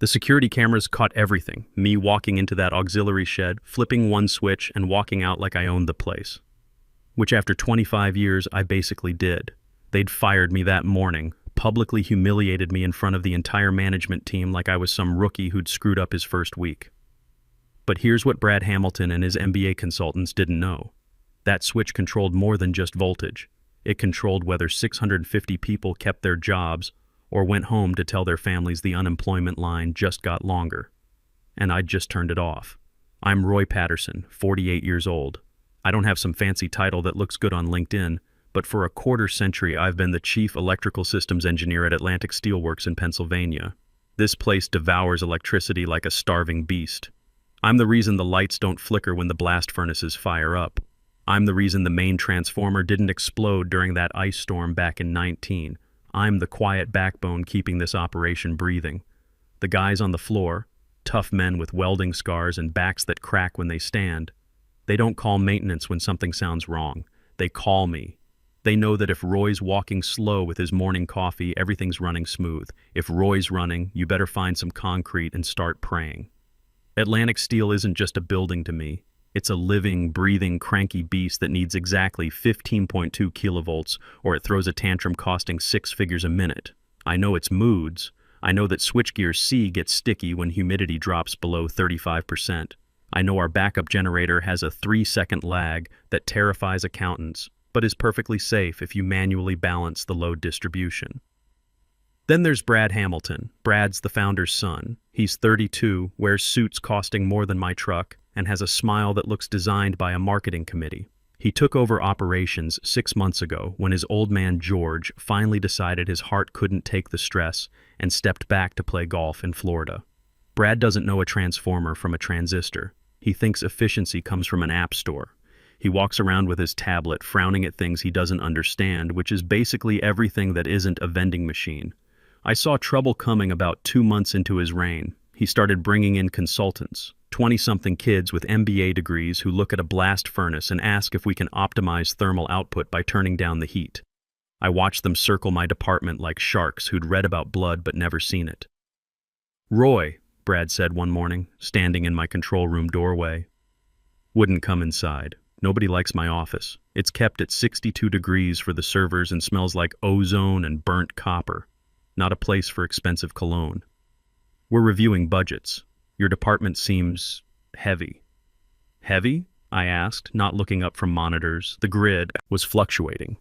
The security cameras caught everything, me walking into that auxiliary shed, flipping one switch, and walking out like I owned the place. Which after 25 years, I basically did. They'd fired me that morning, publicly humiliated me in front of the entire management team like I was some rookie who'd screwed up his first week. But here's what Brad Hamilton and his MBA consultants didn't know. That switch controlled more than just voltage. It controlled whether 650 people kept their jobs or went home to tell their families the unemployment line just got longer. And I'd just turned it off. I'm Roy Patterson, 48 years old. I don't have some fancy title that looks good on LinkedIn, but for a quarter century I've been the chief electrical systems engineer at Atlantic Steelworks in Pennsylvania. This place devours electricity like a starving beast. I'm the reason the lights don't flicker when the blast furnaces fire up. I'm the reason the main transformer didn't explode during that ice storm back in 19. I'm the quiet backbone keeping this operation breathing. The guys on the floor, tough men with welding scars and backs that crack when they stand, they don't call maintenance when something sounds wrong. They call me. They know that if Roy's walking slow with his morning coffee, everything's running smooth. If Roy's running, you better find some concrete and start praying. Atlantic Steel isn't just a building to me. It's a living, breathing, cranky beast that needs exactly 15.2 kilovolts or it throws a tantrum costing 6 figures a minute. I know its moods. I know that switchgear C gets sticky when humidity drops below 35%. I know our backup generator has a 3-second lag that terrifies accountants, but is perfectly safe if you manually balance the load distribution. Then there's Brad Hamilton. Brad's the founder's son. He's 32, wears suits costing more than my truck, and has a smile that looks designed by a marketing committee. He took over operations 6 months ago when his old man George finally decided his heart couldn't take the stress and stepped back to play golf in Florida. Brad doesn't know a transformer from a transistor. He thinks efficiency comes from an app store. He walks around with his tablet frowning at things he doesn't understand, which is basically everything that isn't a vending machine. I saw trouble coming about 2 months into his reign. He started bringing in consultants, 20-something kids with MBA degrees who look at a blast furnace and ask if we can optimize thermal output by turning down the heat. I watched them circle my department like sharks who'd read about blood but never seen it. "Roy," Brad said one morning, standing in my control room doorway. Wouldn't come inside. Nobody likes my office. It's kept at 62 degrees for the servers and smells like ozone and burnt copper. Not a place for expensive cologne. "We're reviewing budgets. Your department seems heavy." "Heavy?" I asked, not looking up from monitors. The grid was fluctuating.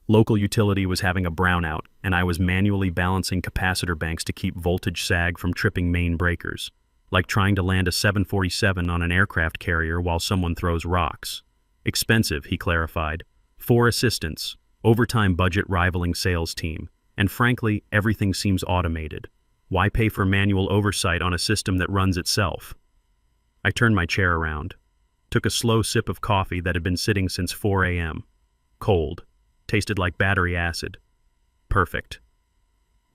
Local utility was having a brownout, and I was manually balancing capacitor banks to keep voltage sag from tripping main breakers, like trying to land a 747 on an aircraft carrier while someone throws rocks. "Expensive," he clarified. 4 assistants, overtime budget rivaling sales team, and frankly, everything seems automated. Why pay for manual oversight on a system that runs itself? I turned my chair around, took a slow sip of coffee that had been sitting since 4 a.m. Cold, tasted like battery acid. Perfect.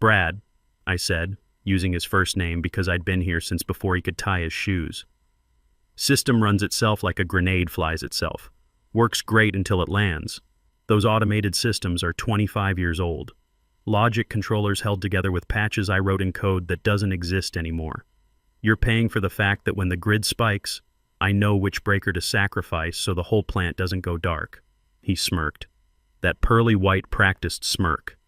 "Brad," I said, using his first name because I'd been here since before he could tie his shoes. "System runs itself like a grenade flies itself. Works great until it lands. Those automated systems are 25 years old. Logic controllers held together with patches I wrote in code that doesn't exist anymore. You're paying for the fact that when the grid spikes, I know which breaker to sacrifice so the whole plant doesn't go dark." He smirked. That pearly white practiced smirk.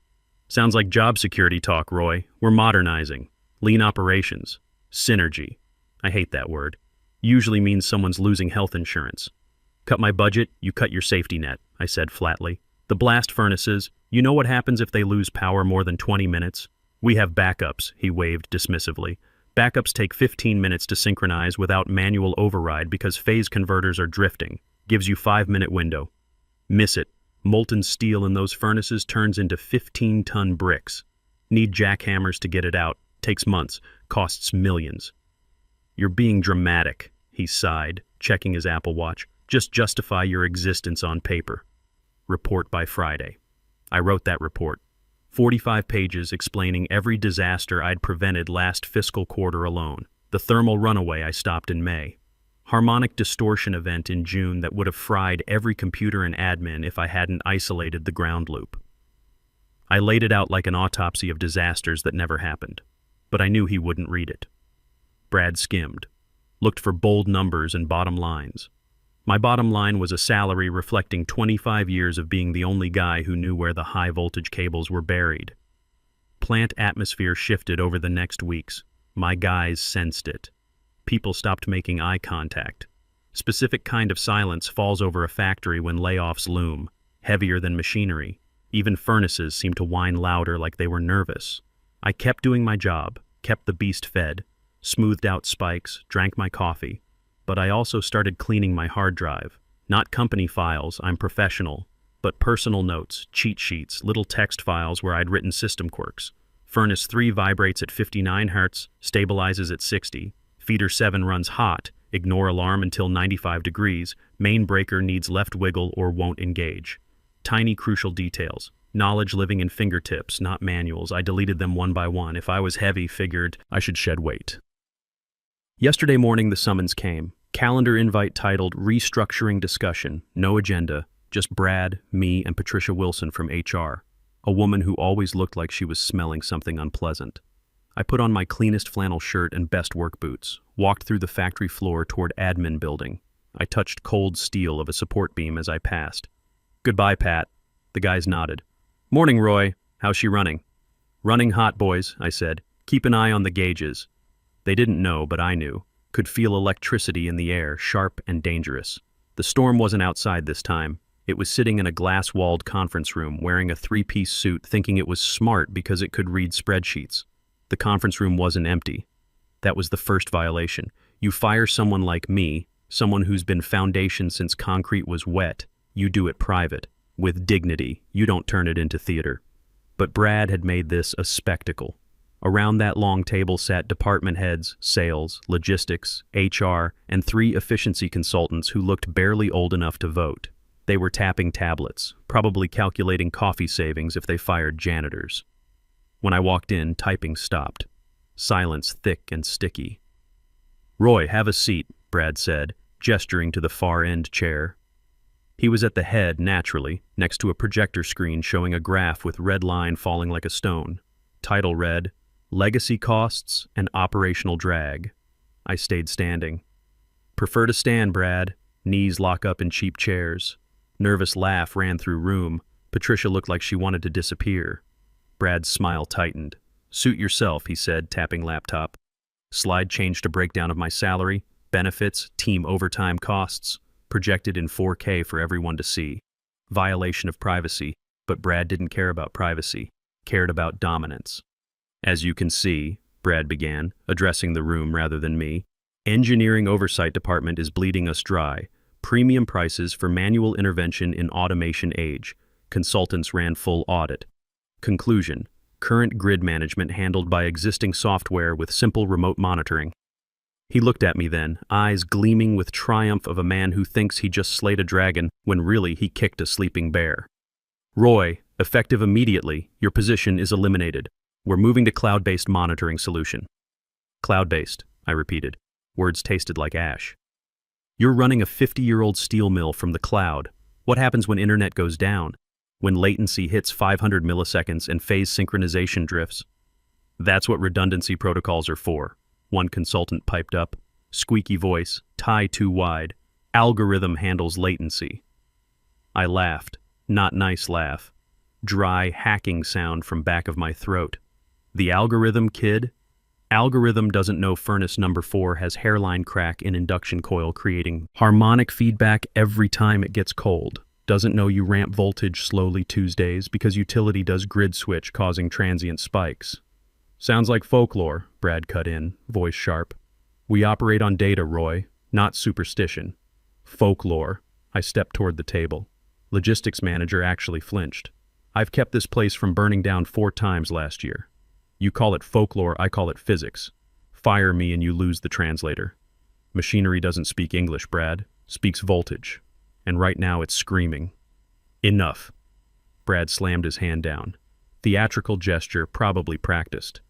"Sounds like job security talk, Roy. We're modernizing. Lean operations. Synergy." I hate that word. Usually means someone's losing health insurance. "Cut my budget, you cut your safety net," I said flatly. "The blast furnaces, you know what happens if they lose power more than 20 minutes? We have backups," he waved dismissively. "Backups take 15 minutes to synchronize without manual override because phase converters are drifting. Gives you 5-minute window. Miss it. Molten steel in those furnaces turns into 15-ton bricks. Need jackhammers to get it out. Takes months. Costs millions." "You're being dramatic," he sighed, checking his Apple Watch. "Just justify your existence on paper." Report by Friday. I wrote that report. 45 pages explaining every disaster I'd prevented last fiscal quarter alone. The thermal runaway I stopped in May. Harmonic distortion event in June that would have fried every computer and admin if I hadn't isolated the ground loop. I laid it out like an autopsy of disasters that never happened, but I knew he wouldn't read it. Brad skimmed, looked for bold numbers and bottom lines. My bottom line was a salary reflecting 25 years of being the only guy who knew where the high-voltage cables were buried. Plant atmosphere shifted over the next weeks. My guys sensed it. People stopped making eye contact. Specific kind of silence falls over a factory when layoffs loom, heavier than machinery. Even furnaces seemed to whine louder like they were nervous. I kept doing my job, kept the beast fed, smoothed out spikes, drank my coffee. But I also started cleaning my hard drive. Not company files, I'm professional, but personal notes, cheat sheets, little text files where I'd written system quirks. Furnace 3 vibrates at 59 Hz, stabilizes at 60. Feeder 7 runs hot, ignore alarm until 95 degrees. Main breaker needs left wiggle or won't engage. Tiny crucial details. Knowledge living in fingertips, not manuals. I deleted them one by one. If I was heavy, figured I should shed weight. Yesterday morning the summons came. Calendar invite titled Restructuring Discussion. No agenda, just Brad, me, and Patricia Wilson from HR. A woman who always looked like she was smelling something unpleasant. I put on my cleanest flannel shirt and best work boots, walked through the factory floor toward admin building. I touched cold steel of a support beam as I passed. Goodbye, Pat. The guys nodded. Morning, Roy. How's she running? Running hot, boys, I said. Keep an eye on the gauges. They didn't know, but I knew. Could feel electricity in the air, sharp and dangerous. The storm wasn't outside this time. It was sitting in a glass-walled conference room, wearing a three-piece suit, thinking it was smart because it could read spreadsheets. The conference room wasn't empty. That was the first violation. You fire someone like me, someone who's been foundation since concrete was wet, you do it private, with dignity. You don't turn it into theater. But Brad had made this a spectacle. Around that long table sat department heads, sales, logistics, HR, and 3 efficiency consultants who looked barely old enough to vote. They were tapping tablets, probably calculating coffee savings if they fired janitors. When I walked in, typing stopped. Silence thick and sticky. Roy, have a seat, Brad said, gesturing to the far-end chair. He was at the head, naturally, next to a projector screen showing a graph with red line falling like a stone. Title read, Legacy Costs and Operational Drag. I stayed standing. Prefer to stand, Brad. Knees lock up in cheap chairs. Nervous laugh ran through room. Patricia looked like she wanted to disappear. Brad's smile tightened. Suit yourself, he said, tapping laptop. Slide changed to breakdown of my salary, benefits, team overtime costs, projected in 4K for everyone to see. Violation of privacy, but Brad didn't care about privacy, cared about dominance. As you can see, Brad began, addressing the room rather than me, Engineering Oversight Department is bleeding us dry. Premium prices for manual intervention in automation age. Consultants ran full audit. Conclusion. Current grid management handled by existing software with simple remote monitoring. He looked at me then, eyes gleaming with triumph of a man who thinks he just slayed a dragon when really he kicked a sleeping bear. Roy, effective immediately, your position is eliminated. We're moving to cloud-based monitoring solution. Cloud-based, I repeated. Words tasted like ash. You're running a 50-year-old steel mill from the cloud. What happens when internet goes down? When latency hits 500 milliseconds and phase synchronization drifts? That's what redundancy protocols are for. One consultant piped up. Squeaky voice, tie too wide. Algorithm handles latency. I laughed. Not nice laugh. Dry, hacking sound from back of my throat. The algorithm, kid? Algorithm doesn't know furnace number 4 has hairline crack in induction coil creating harmonic feedback every time it gets cold. Doesn't know you ramp voltage slowly Tuesdays because utility does grid switch causing transient spikes. Sounds like folklore, Brad cut in, voice sharp. We operate on data, Roy, not superstition. Folklore. I stepped toward the table. Logistics manager actually flinched. I've kept this place from burning down 4 times last year. You call it folklore, I call it physics. Fire me and you lose the translator. Machinery doesn't speak English, Brad. Speaks voltage. And right now it's screaming. Enough. Brad slammed his hand down. Theatrical gesture, probably practiced.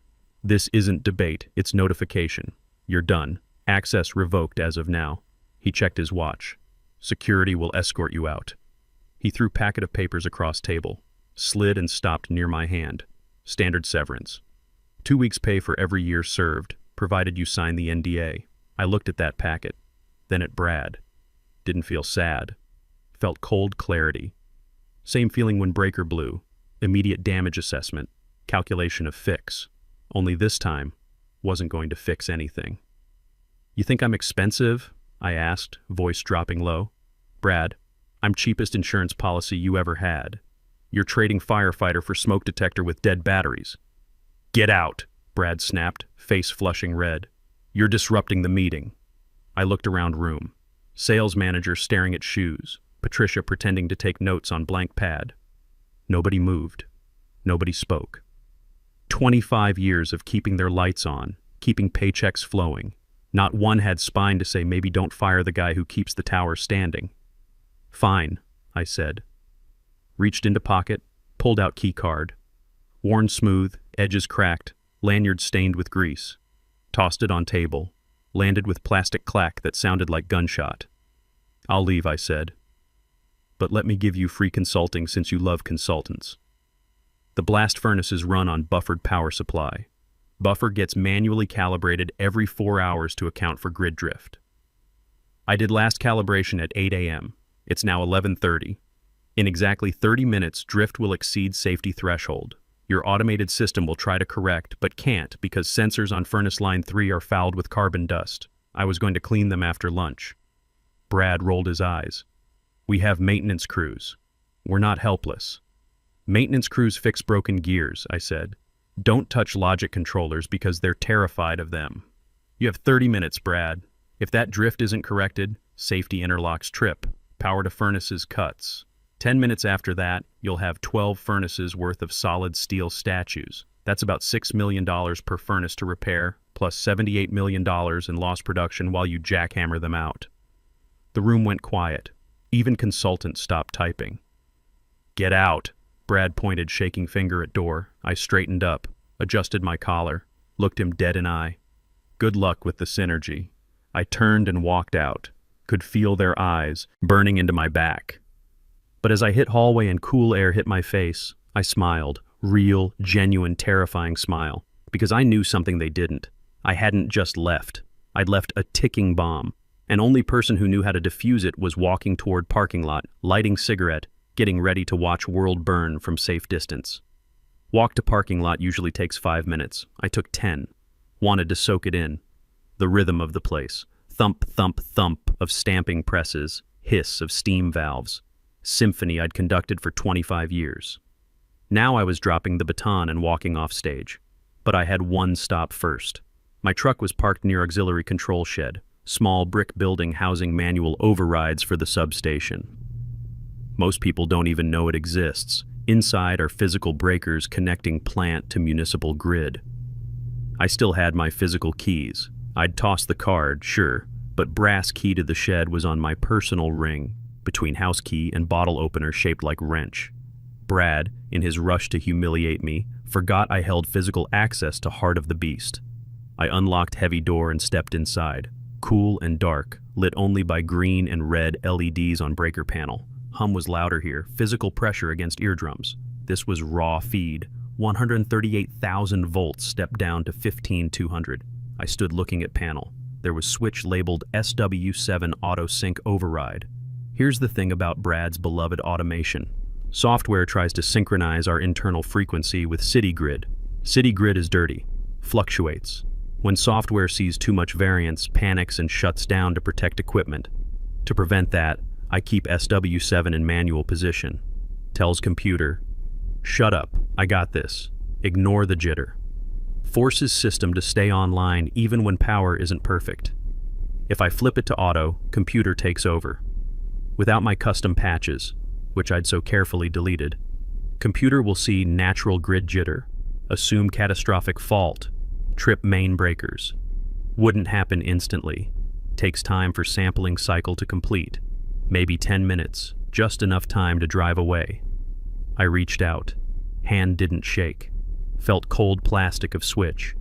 This isn't debate, it's notification. You're done. Access revoked as of now. He checked his watch. Security will escort you out. He threw packet of papers across table, slid and stopped near my hand. Standard severance. 2 weeks pay for every year served, provided you sign the NDA. I looked at that packet, then at Brad. Didn't feel sad. Felt cold clarity. Same feeling when breaker blew. Immediate damage assessment. Calculation of fix. Only this time, wasn't going to fix anything. You think I'm expensive? I asked, voice dropping low. Brad, I'm cheapest insurance policy you ever had. You're trading firefighter for smoke detector with dead batteries. Get out, Brad snapped, face flushing red. You're disrupting the meeting. I looked around room. Sales manager staring at shoes. Patricia pretending to take notes on blank pad. Nobody moved. Nobody spoke. 25 years of keeping their lights on, keeping paychecks flowing. Not one had spine to say maybe don't fire the guy who keeps the tower standing. Fine, I said. Reached into pocket, pulled out key card. Worn smooth, edges cracked, lanyard stained with grease. Tossed it on table. Landed with plastic clack that sounded like gunshot. I'll leave, I said. But let me give you free consulting since you love consultants. The blast furnaces run on buffered power supply. Buffer gets manually calibrated every 4 hours to account for grid drift. I did last calibration at 8 a.m. It's now 11:30. In exactly 30 minutes, drift will exceed safety threshold. Your automated system will try to correct, but can't because sensors on furnace line 3 are fouled with carbon dust. I was going to clean them after lunch. Brad rolled his eyes. We have maintenance crews. We're not helpless. Maintenance crews fix broken gears, I said. Don't touch logic controllers because they're terrified of them. You have 30 minutes, Brad. If that drift isn't corrected, safety interlocks trip. Power to furnaces cuts. 10 minutes after that, you'll have 12 furnaces worth of solid steel statues. That's about $6 million per furnace to repair, plus $78 million in lost production while you jackhammer them out. The room went quiet. Even consultants stopped typing. Get out, Brad pointed, shaking finger at door. I straightened up, adjusted my collar, looked him dead in eye. Good luck with the synergy. I turned and walked out, could feel their eyes burning into my back. But as I hit hallway and cool air hit my face, I smiled, real, genuine, terrifying smile, because I knew something they didn't. I hadn't just left. I'd left a ticking bomb. An only person who knew how to defuse it was walking toward parking lot, lighting cigarette, getting ready to watch world burn from safe distance. Walk to parking lot usually takes 5 minutes. I took 10. Wanted to soak it in. The rhythm of the place. Thump, thump, thump of stamping presses, hiss of steam valves. Symphony I'd conducted for 25 years. Now I was dropping the baton and walking off stage. But I had one stop first. My truck was parked near auxiliary control shed, small brick building housing manual overrides for the substation. Most people don't even know it exists. Inside are physical breakers connecting plant to municipal grid. I still had my physical keys. I'd tossed the card, sure, but brass key to the shed was on my personal ring, between house key and bottle opener shaped like wrench. Brad, in his rush to humiliate me, forgot I held physical access to Heart of the Beast. I unlocked heavy door and stepped inside. Cool and dark, lit only by green and red LEDs on breaker panel. Hum was louder here, physical pressure against eardrums. This was raw feed. 138,000 volts stepped down to 15,200. I stood looking at panel. There was switch labeled SW7 Auto Sync Override. Here's the thing about Brad's beloved automation. Software tries to synchronize our internal frequency with CityGrid. CityGrid is dirty, fluctuates. When software sees too much variance, panics and shuts down to protect equipment. To prevent that, I keep SW7 in manual position. Tells computer, shut up, I got this. Ignore the jitter. Forces system to stay online even when power isn't perfect. If I flip it to auto, computer takes over. Without my custom patches, which I'd so carefully deleted, computer will see natural grid jitter, assume catastrophic fault, trip main breakers. Wouldn't happen instantly. Takes time for sampling cycle to complete. Maybe 10 minutes, just enough time to drive away. I reached out. Hand didn't shake. Felt cold plastic of switch.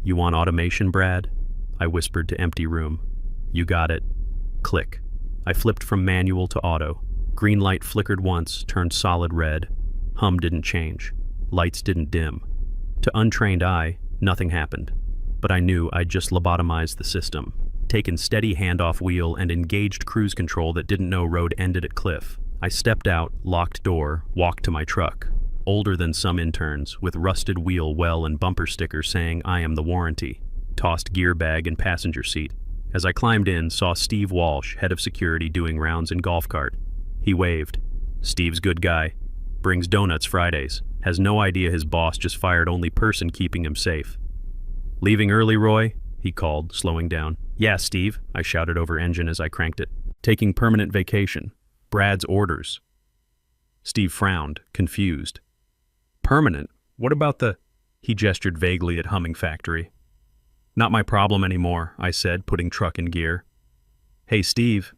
You want automation, Brad? I whispered to empty room. You got it. Click. I flipped from manual to auto. Green light flickered once, turned solid red. Hum didn't change. Lights didn't dim. To untrained eye, nothing happened. but I knew I'd just lobotomized the system, taken steady handoff wheel and engaged cruise control that didn't know road ended at cliff. I stepped out, locked door, walked to my truck, older than some interns, with rusted wheel well and bumper sticker saying I am the warranty, tossed gear bag and passenger seat. As I climbed in, saw Steve Walsh, head of security, doing rounds in golf cart. He waved. Steve's good guy. Brings donuts Fridays. Has no idea his boss just fired only person keeping him safe. Leaving early, Roy? He called, slowing down. Yeah, Steve, I shouted over engine as I cranked it. Taking permanent vacation. Brad's orders. Steve frowned, confused. Permanent? What about the... He gestured vaguely at Humming Factory. Not my problem anymore, I said, putting truck in gear. Hey, Steve,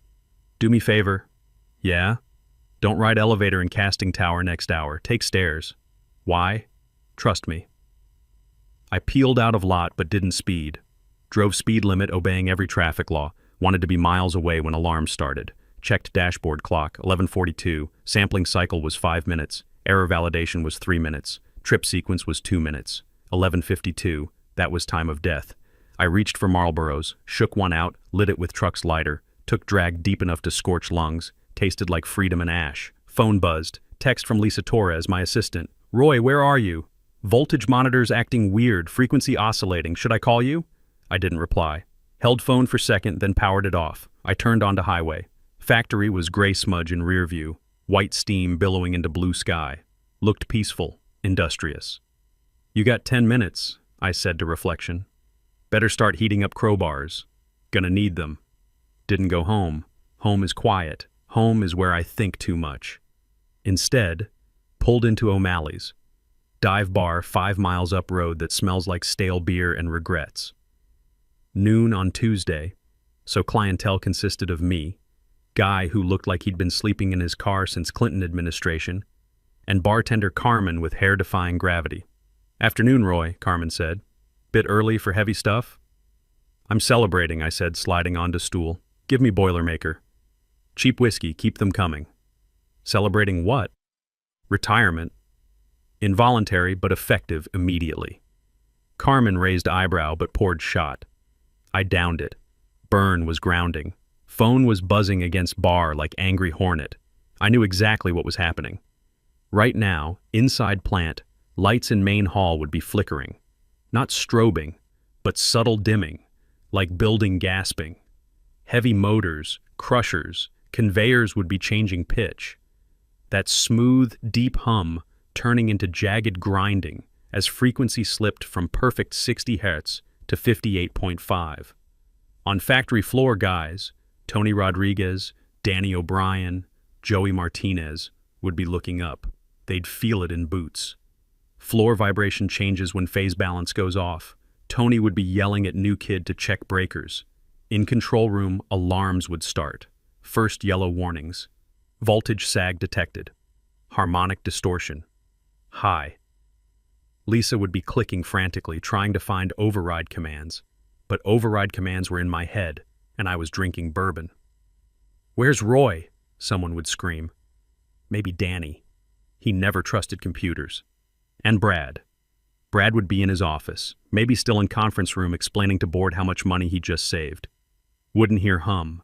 do me favor. Yeah? Don't ride elevator in casting tower next hour. Take stairs. Why? Trust me. I peeled out of lot but didn't speed. Drove speed limit, obeying every traffic law. Wanted to be miles away when alarm started. Checked dashboard clock, 11:42. Sampling cycle was 5 minutes. Error validation was 3 minutes. Trip sequence was 2 minutes. 11:52. That was time of death. I reached for Marlboros, shook one out, lit it with truck's lighter, took drag deep enough to scorch lungs, tasted like freedom and ash. Phone buzzed. Text from Lisa Torres, my assistant. Roy, where are you? Voltage monitors acting weird, frequency oscillating. Should I call you? I didn't reply. Held phone for second, then powered it off. I turned onto highway. Factory was gray smudge in rear view, white steam billowing into blue sky. Looked peaceful, industrious. You got 10 minutes, I said to reflection. Better start heating up crowbars. Gonna need them. Didn't go home. Home is quiet. Home is where I think too much. Instead, pulled into O'Malley's. Dive bar 5 miles up road that smells like stale beer and regrets. Noon on Tuesday, so clientele consisted of me, guy who looked like he'd been sleeping in his car since Clinton administration, and bartender Carmen with hair defying gravity. Afternoon, Roy, Carmen said. Bit early for heavy stuff? I'm celebrating, I said, sliding onto stool. Give me Boilermaker. Cheap whiskey, keep them coming. Celebrating what? Retirement. Involuntary, but effective immediately. Carmen raised eyebrow, but poured shot. I downed it. Burn was grounding. Phone was buzzing against bar like angry hornet. I knew exactly what was happening. Right now, inside plant, lights in main hall would be flickering. Not strobing, but subtle dimming, like building gasping. Heavy motors, crushers, conveyors would be changing pitch. That smooth, deep hum turning into jagged grinding as frequency slipped from perfect 60 Hz to 58.5. On factory floor guys, Tony Rodriguez, Danny O'Brien, Joey Martinez, would be looking up. They'd feel it in boots. Floor vibration changes when phase balance goes off. Tony would be yelling at new kid to check breakers. In control room, alarms would start. First yellow warnings. Voltage sag detected. Harmonic distortion. High. Lisa would be clicking frantically, trying to find override commands. But override commands were in my head, and I was drinking bourbon. Where's Roy? Someone would scream. Maybe Danny. He never trusted computers. And Brad. Brad would be in his office, maybe still in conference room explaining to board how much money he just saved. Wouldn't hear hum.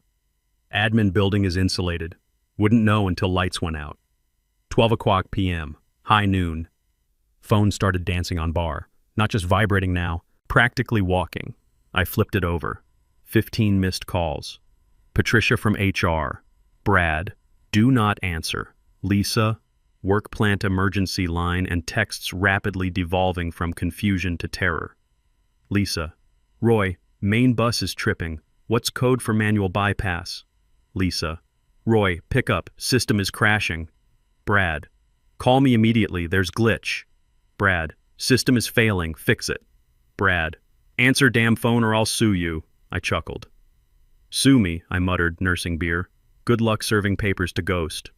Admin building is insulated. Wouldn't know until lights went out. 12 o'clock p.m. High noon. Phone started dancing on bar. Not just vibrating now, practically walking. I flipped it over. 15 missed calls. Patricia from HR. Brad. Do not answer. Lisa. Work plant emergency line and texts rapidly devolving from confusion to terror. Lisa. Roy, main bus is tripping. What's code for manual bypass? Lisa. Roy, pick up. System is crashing. Brad. Call me immediately. There's glitch. Brad. System is failing. Fix it. Brad. Answer damn phone or I'll sue you. I chuckled. Sue me, I muttered, nursing beer. Good luck serving papers to Ghost.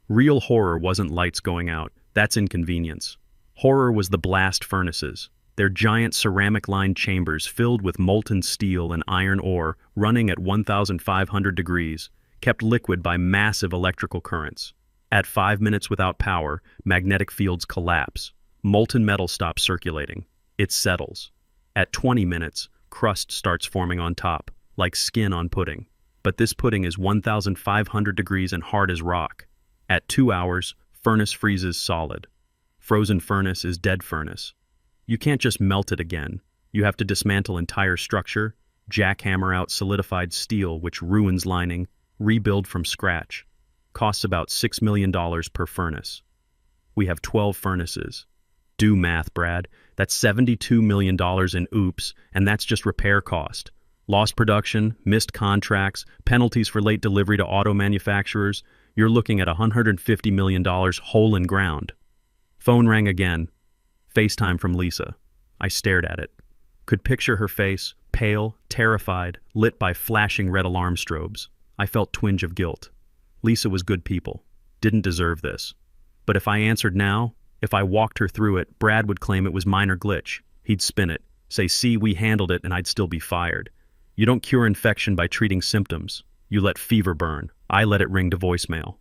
Real horror wasn't lights going out. That's inconvenience. Horror was the blast furnaces. Their giant ceramic-lined chambers filled with molten steel and iron ore running at 1,500 degrees, kept liquid by massive electrical currents. At 5 minutes without power, magnetic fields collapse. Molten metal stops circulating. It settles. At 20 minutes, crust starts forming on top, like skin on pudding. But this pudding is 1,500 degrees and hard as rock. At 2 hours, furnace freezes solid. Frozen furnace is dead furnace. You can't just melt it again. You have to dismantle entire structure, jackhammer out solidified steel which ruins lining, rebuild from scratch. Costs about $6 million per furnace. We have 12 furnaces. Do math, Brad. That's $72 million in oops, and that's just repair cost. Lost production, missed contracts, penalties for late delivery to auto manufacturers. You're looking at $150 million hole in ground. Phone rang again. FaceTime from Lisa. I stared at it. Could picture her face, pale, terrified, lit by flashing red alarm strobes. I felt twinge of guilt. Lisa was good people. Didn't deserve this. But if I answered now, if I walked her through it, Brad would claim it was minor glitch. He'd spin it, say, see, we handled it, and I'd still be fired. You don't cure infection by treating symptoms. You let fever burn. I let it ring to voicemail.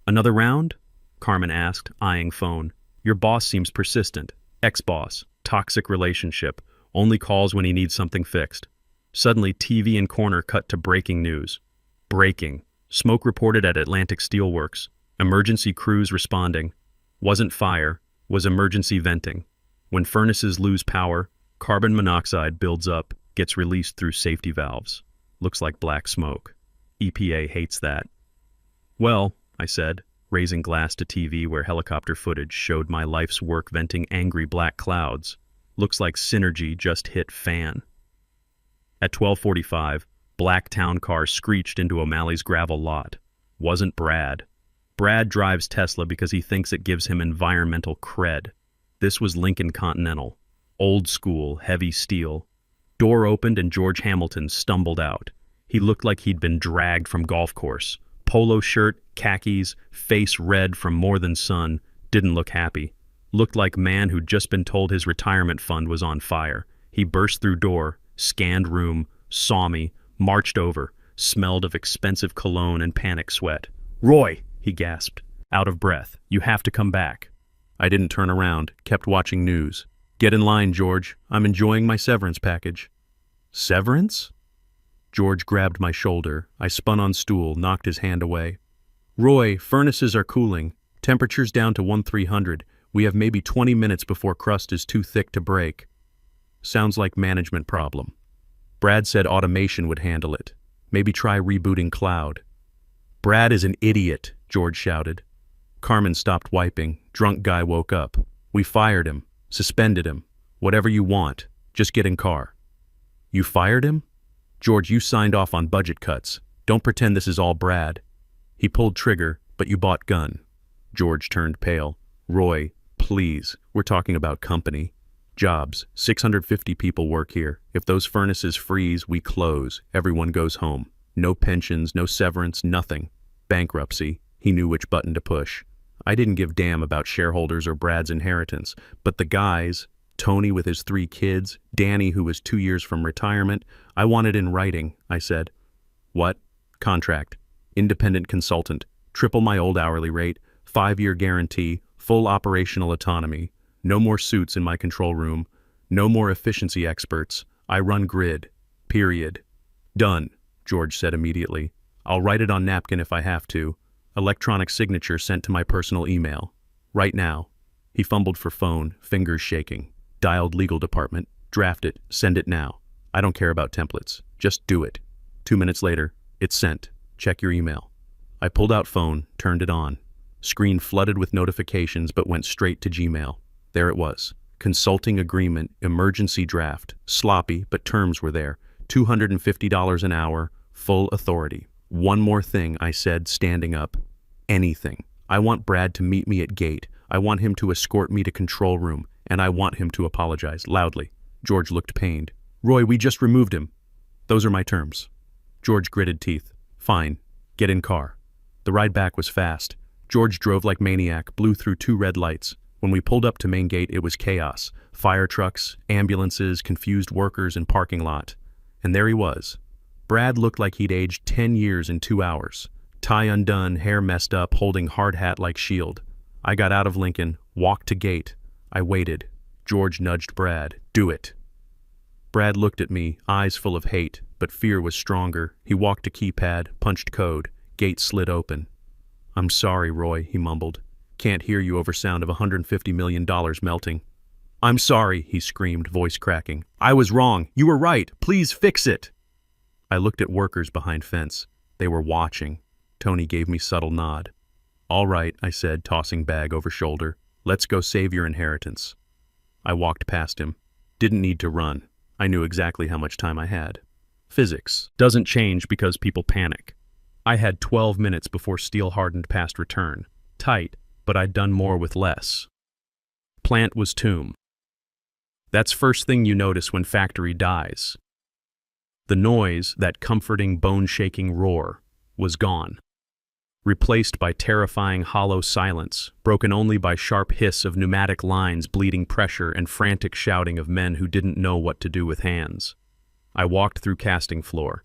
Another round? Carmen asked, eyeing phone. Your boss seems persistent. Ex-boss. Toxic relationship. Only calls when he needs something fixed. Suddenly, TV in corner cut to breaking news. Breaking. Smoke reported at Atlantic Steelworks. Emergency crews responding. Wasn't fire, was emergency venting. When furnaces lose power, carbon monoxide builds up, gets released through safety valves. Looks like black smoke. EPA hates that. Well, I said, raising glass to TV where helicopter footage showed my life's work venting angry black clouds. Looks like synergy just hit fan. At 12:45, black town car screeched into O'Malley's gravel lot. Wasn't Brad. Brad drives Tesla because he thinks it gives him environmental cred. This was Lincoln Continental. Old school, heavy steel. Door opened and George Hamilton stumbled out. He looked like he'd been dragged from golf course. Polo shirt, khakis, face red from more than sun. Didn't look happy. Looked like man who'd just been told his retirement fund was on fire. He burst through door, scanned room, saw me, marched over, smelled of expensive cologne and panic sweat. Roy! He gasped, out of breath. You have to come back. I didn't turn around, kept watching news. Get in line, George. I'm enjoying my severance package. Severance? George grabbed my shoulder. I spun on stool, knocked his hand away. Roy, furnaces are cooling. Temperature's down to 1300. We have maybe 20 minutes before crust is too thick to break. Sounds like management problem. Brad said automation would handle it. Maybe try rebooting cloud. Brad is an idiot, George shouted. Carmen stopped wiping. Drunk guy woke up. We fired him. Suspended him. Whatever you want. Just get in car. You fired him? George, you signed off on budget cuts. Don't pretend this is all Brad. He pulled trigger, but you bought gun. George turned pale. Roy, please. We're talking about company. Jobs. 650 people work here. If those furnaces freeze, we close. Everyone goes home. No pensions, no severance, nothing. Bankruptcy. He knew which button to push. I didn't give damn about shareholders or Brad's inheritance, but the guys, Tony with his 3 kids, Danny who was 2 years from retirement, I wanted in writing, I said. What? Contract. Independent consultant. Triple my old hourly rate. 5-year guarantee. Full operational autonomy. No more suits in my control room. No more efficiency experts. I run grid. Period. Done, George said immediately. I'll write it on napkin if I have to. Electronic signature sent to my personal email. Right now. He fumbled for phone, fingers shaking. Dialed legal department. Draft it. Send it now. I don't care about templates. Just do it. 2 minutes later, it's sent. Check your email. I pulled out phone, turned it on. Screen flooded with notifications but went straight to Gmail. There it was. Consulting agreement, emergency draft. Sloppy, but terms were there. $250 an hour, full authority. One more thing, I said, standing up. Anything. I want Brad to meet me at gate. I want him to escort me to control room. And I want him to apologize, loudly. George looked pained. Roy, we just removed him. Those are my terms. George gritted teeth. Fine. Get in car. The ride back was fast. George drove like maniac, blew through 2 red lights. When we pulled up to main gate, it was chaos. Fire trucks, ambulances, confused workers in parking lot. And there he was. Brad looked like he'd aged 10 years in 2 hours. Tie undone, hair messed up, holding hard hat like shield. I got out of Lincoln, walked to gate. I waited. George nudged Brad. Do it. Brad looked at me, eyes full of hate, but fear was stronger. He walked to keypad, punched code. Gate slid open. "I'm sorry, Roy," he mumbled. "Can't hear you over sound of $150 million melting." "I'm sorry," he screamed, voice cracking. "I was wrong. You were right. Please fix it." I looked at workers behind fence. They were watching. Tony gave me subtle nod. "All right," I said, tossing bag over shoulder. "Let's go save your inheritance." I walked past him. Didn't need to run. I knew exactly how much time I had. Physics doesn't change because people panic. I had 12 minutes before steel hardened past return. Tight, but I'd done more with less. Plant was tomb. That's first thing you notice when factory dies. The noise, that comforting, bone-shaking roar, was gone. Replaced by terrifying hollow silence, broken only by sharp hiss of pneumatic lines bleeding pressure and frantic shouting of men who didn't know what to do with hands. I walked through casting floor.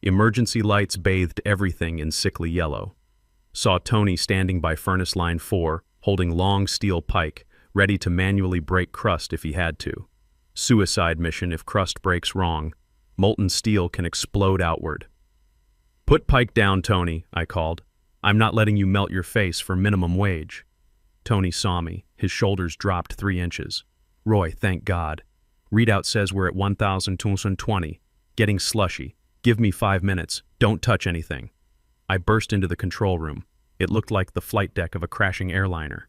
Emergency lights bathed everything in sickly yellow. Saw Tony standing by furnace line 4, holding long steel pike, ready to manually break crust if he had to. Suicide mission if crust breaks wrong. Molten steel can explode outward. "Put pike down, Tony," I called. "I'm not letting you melt your face for minimum wage." Tony saw me. His shoulders dropped 3 inches. "Roy, thank God. Readout says we're at 1,220. Getting slushy. Give me 5 minutes. Don't touch anything." I burst into the control room. It looked like the flight deck of a crashing airliner.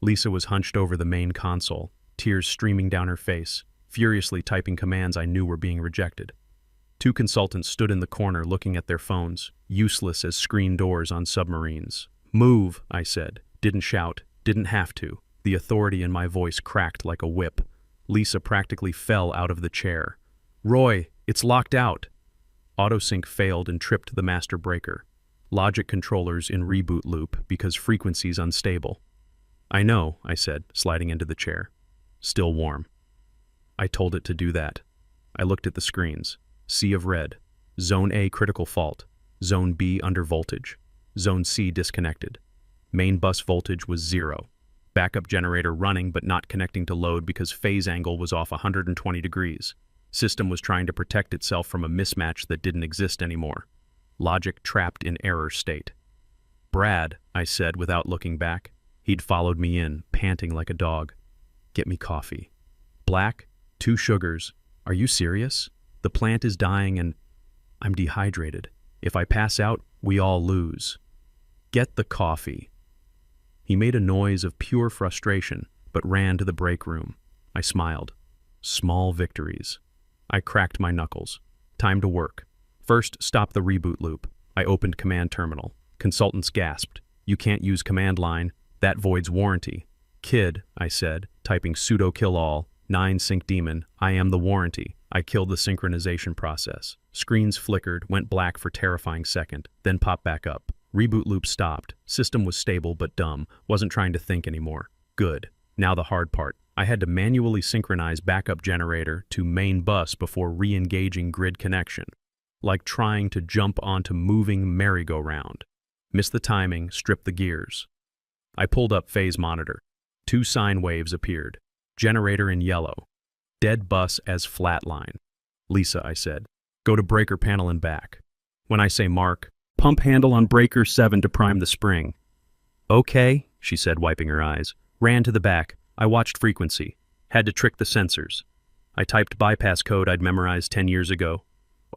Lisa was hunched over the main console, tears streaming down her face, furiously typing commands I knew were being rejected. 2 consultants stood in the corner looking at their phones, useless as screen doors on submarines. "Move," I said. Didn't shout, didn't have to. The authority in my voice cracked like a whip. Lisa practically fell out of the chair. "Roy, it's locked out." Autosync failed and tripped the master breaker. Logic controllers in reboot loop because frequency's unstable. "I know," I said, sliding into the chair. Still warm. I told it to do that. I looked at the screens. Sea of red. Zone A critical fault. Zone B under voltage. Zone C disconnected. Main bus voltage was 0. Backup generator running but not connecting to load because phase angle was off 120 degrees. System was trying to protect itself from a mismatch that didn't exist anymore. Logic trapped in error state. "Brad," I said without looking back. He'd followed me in, panting like a dog. "Get me coffee." "Black, 2 sugars. Are you serious? The plant is dying and I'm dehydrated. If I pass out, we all lose." "Get the coffee." He made a noise of pure frustration, but ran to the break room. I smiled. Small victories. I cracked my knuckles. Time to work. First, stop the reboot loop. I opened command terminal. Consultants gasped. "You can't use command line. That voids warranty." "Kid," I said, typing sudo kill all, 9 sync daemon, "I am the warranty." I killed the synchronization process. Screens flickered, went black for terrifying second, then popped back up. Reboot loop stopped. System was stable but dumb, wasn't trying to think anymore. Good. Now the hard part. I had to manually synchronize backup generator to main bus before re-engaging grid connection. Like trying to jump onto moving merry-go-round. Miss the timing, strip the gears. I pulled up phase monitor. 2 sine waves appeared. Generator in yellow. Dead bus as flatline. "Lisa," I said, "go to breaker panel and back. When I say mark, pump handle on breaker 7 to prime the spring." "Okay," she said, wiping her eyes. Ran to the back. I watched frequency. Had to trick the sensors. I typed bypass code I'd memorized 10 years ago.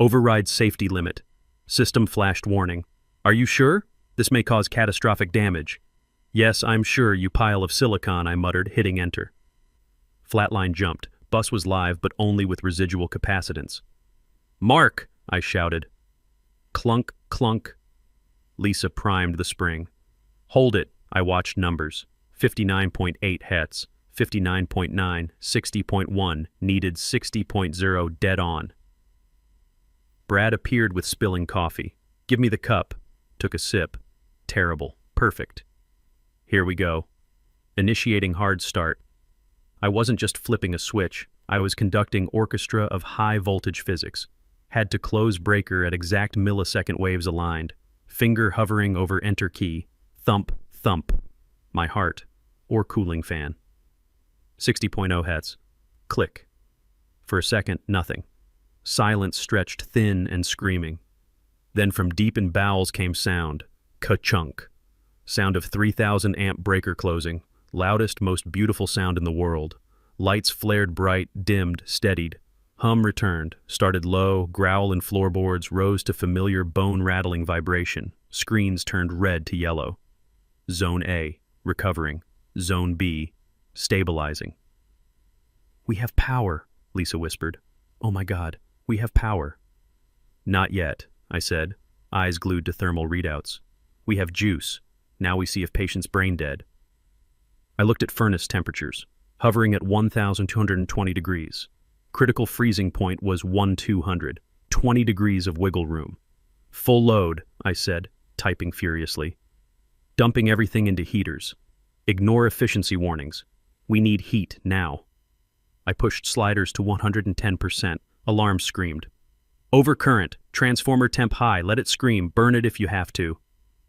"Override safety limit." System flashed warning. "Are you sure? This may cause catastrophic damage." "Yes, I'm sure, you pile of silicon," I muttered, hitting enter. Flatline jumped. Bus was live, but only with residual capacitance. "Mark!" I shouted. Clunk, clunk. Lisa primed the spring. "Hold it." I watched numbers. 59.8 Hz, 59.9, 60.1, needed 60.0, dead on. Brad appeared with spilling coffee. "Give me the cup." Took a sip. Terrible. Perfect. Here we go. Initiating hard start. I wasn't just flipping a switch. I was conducting orchestra of high-voltage physics. Had to close breaker at exact millisecond waves aligned. Finger hovering over enter key. Thump, thump. My heart. Or cooling fan. 60.0 Hz. Click. For a second, nothing. Silence stretched thin and screaming. Then from deep in bowels came sound. Ka-chunk. Sound of 3,000 amp breaker closing. Loudest, most beautiful sound in the world. Lights flared bright, dimmed, steadied. Hum returned, started low, growl in floorboards rose to familiar bone-rattling vibration. Screens turned red to yellow. Zone A, recovering. Zone B, stabilizing. "We have power," Lisa whispered. "Oh my God, we have power." "Not yet," I said, eyes glued to thermal readouts. "We have juice. Now we see if patient's brain dead." I looked at furnace temperatures, hovering at 1,220 degrees. Critical freezing point was 1,200, 20 degrees of wiggle room. "Full load," I said, typing furiously. "Dumping everything into heaters. Ignore efficiency warnings. We need heat now." I pushed sliders to 110%. Alarm screamed. "Overcurrent. Transformer temp high. Let it scream. Burn it if you have to."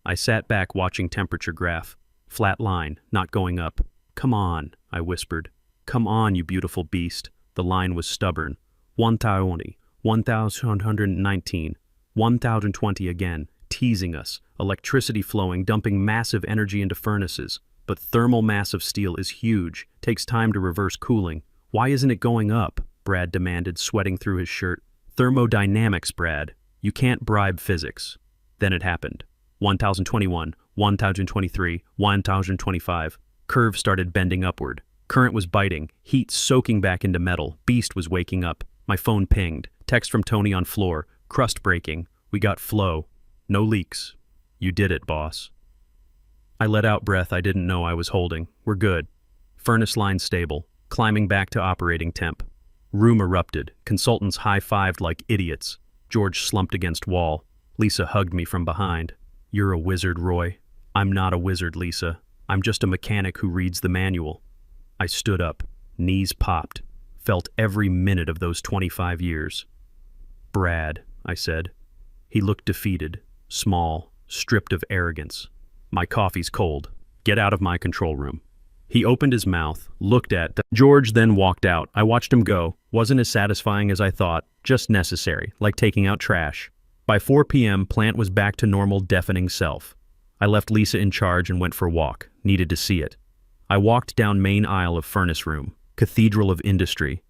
I sat back watching temperature graph. Flat line, not going up. "Come on," I whispered. "Come on, you beautiful beast." The line was stubborn. 1,020, 1,119, 1,020 again, teasing us. Electricity flowing, dumping massive energy into furnaces. But thermal mass of steel is huge. Takes time to reverse cooling. "Why isn't it going up?" Brad demanded, sweating through his shirt. "Thermodynamics, Brad. You can't bribe physics." Then it happened. 1,021, 1,023, 1,025. Curve started bending upward. Current was biting, heat soaking back into metal. Beast was waking up. My phone pinged. Text from Tony on floor. "Crust breaking. We got flow. No leaks." "You did it, boss." I let out breath I didn't know I was holding. "We're good." Furnace line stable. Climbing back to operating temp. Room erupted. Consultants high-fived like idiots. George slumped against wall. Lisa hugged me from behind. "You're a wizard, Roy." "I'm not a wizard, Lisa. I'm just a mechanic who reads the manual." I stood up. Knees popped. Felt every minute of those 25 years. "Brad," I said. He looked defeated, small, stripped of arrogance. "My coffee's cold. Get out of my control room." He opened his mouth, looked at George, then walked out. I watched him go. Wasn't as satisfying as I thought, just necessary, like taking out trash. By 4 p.m., plant was back to normal, deafening self. I left Lisa in charge and went for a walk. Needed to see it. I walked down main aisle of furnace room, cathedral of industry.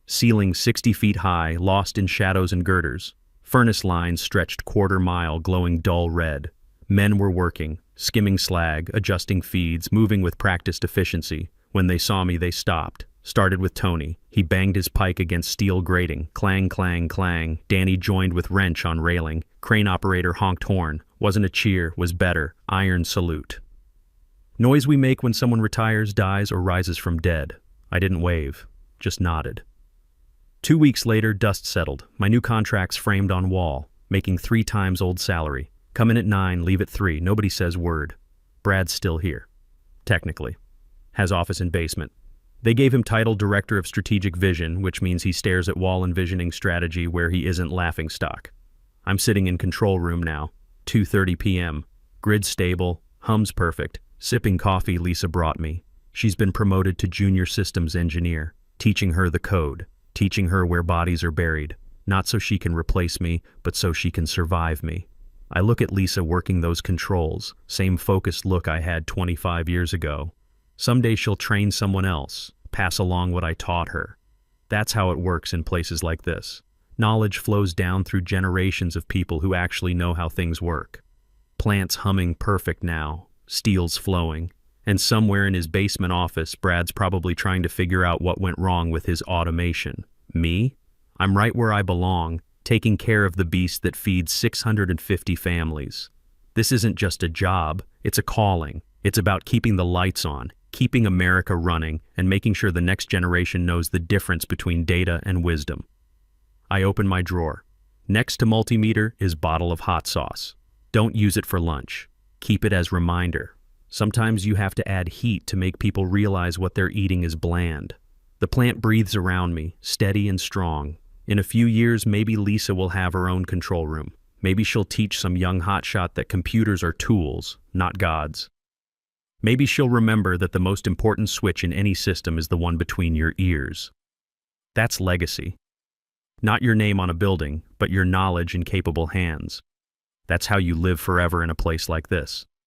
Ceiling 60 feet high, lost in shadows and girders. Furnace lines stretched quarter-mile, glowing dull red. Men were working, skimming slag, adjusting feeds, moving with practiced efficiency. When they saw me, they stopped. Started with Tony. He banged his pike against steel grating. Clang, clang, clang. Danny joined with wrench on railing. Crane operator honked horn. Wasn't a cheer, was better. Iron salute. Noise we make when someone retires, dies, or rises from dead. I didn't wave, just nodded. 2 weeks later, dust settled. My new contracts framed on wall, making 3 times old salary. Come in at 9, leave at 3. Nobody says word. Brad's still here. Technically. Has office in basement. They gave him title Director of Strategic Vision, which means he stares at wall envisioning strategy where he isn't laughing stock. I'm sitting in control room now. 2:30 p.m. Grid stable. Hums perfect. Sipping coffee Lisa brought me. She's been promoted to junior systems engineer, teaching her the code, teaching her where bodies are buried, not so she can replace me, but so she can survive me. I look at Lisa working those controls, same focused look I had 25 years ago. Someday she'll train someone else, pass along what I taught her. That's how it works in places like this. Knowledge flows down through generations of people who actually know how things work. Plant's humming perfect now. Steel's flowing, and somewhere in his basement office, Brad's probably trying to figure out what went wrong with his automation. Me? I'm right where I belong, taking care of the beast that feeds 650 families. This isn't just a job, it's a calling. It's about keeping the lights on, keeping America running, and making sure the next generation knows the difference between data and wisdom. I open my drawer. Next to multimeter is bottle of hot sauce. Don't use it for lunch. Keep it as reminder. Sometimes you have to add heat to make people realize what they're eating is bland. The plant breathes around me, steady and strong. In a few years, maybe Lisa will have her own control room. Maybe she'll teach some young hotshot that computers are tools, not gods. Maybe she'll remember that the most important switch in any system is the one between your ears. That's legacy. Not your name on a building, but your knowledge in capable hands. That's how you live forever in a place like this.